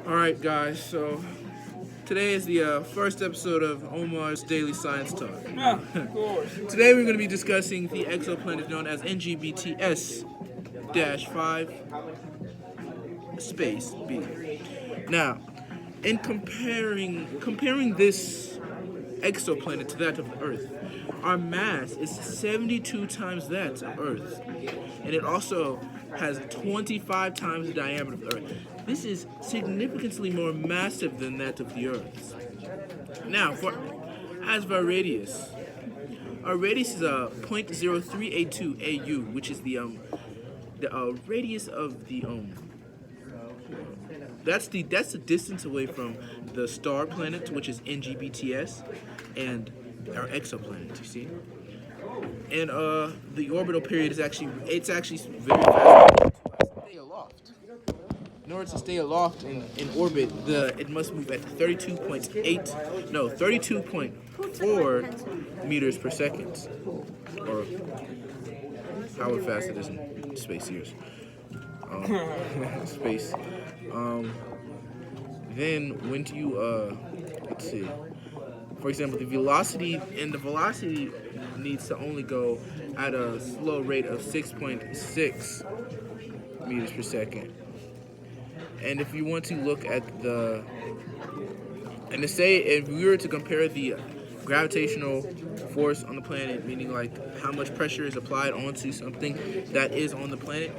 Alright, guys, so today is the first episode of Omar's Daily Science Talk. Of course. Today we're going to be discussing the exoplanet known as NGBTS 5 Space B. Now, in comparing this exoplanet to that of Earth, our mass is 72 times that of Earth, and it also has 25 times the diameter of the Earth. This is significantly more massive than that of the Earth. Now, as for our radius is 0.0382 AU, which is the radius of the that's the distance away from the star planet, which is NGBTS, and our exoplanet. You see, and the orbital period is actually very fast. Stay aloft. In order to stay aloft in orbit, it must move at 32.4 meters per second, or however fast it is in space years. Space. Then when do you let's see. For example, the velocity needs to only go at a slow rate of 6.6 meters per second. And if you want to look at if we were to compare the gravitational force on the planet, meaning like how much pressure is applied onto something that is on the planet,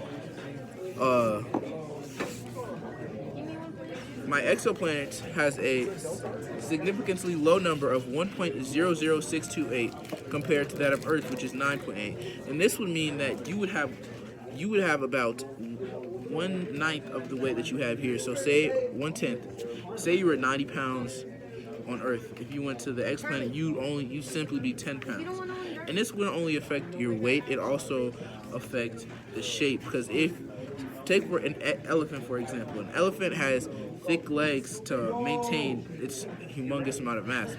my exoplanet has a significantly low number of 1.00628 compared to that of Earth, which is 9.8. And this would mean that you would have about 1/9 of the weight that you have here. So say 1/10. Say you were 90 pounds on Earth. If you went to the exoplanet, you simply be 10 pounds. And this wouldn't only affect your weight; it also affects the shape. Because take for an elephant, for example, an elephant has thick legs to maintain its humongous amount of mass,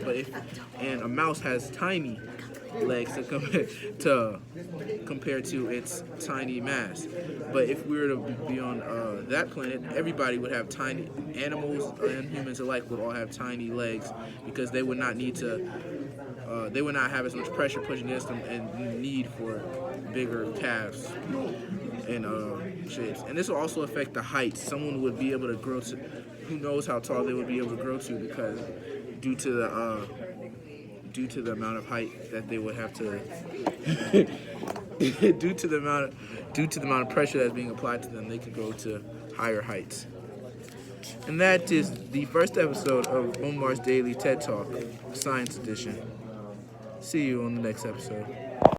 and a mouse has tiny legs to compare to its tiny mass. But if we were to be on that planet, everybody would have tiny animals and humans alike would all have tiny legs because they would not have as much pressure pushing against them and need for bigger calves and shapes. And this will also affect the height. Someone would be able to grow to, who knows how tall they would be able to grow to, because due to the amount of height that they would have to due to the amount of pressure that's being applied to them, they could go to higher heights. And that is the first episode of Omar's Daily TED Talk, Science Edition. See you on the next episode.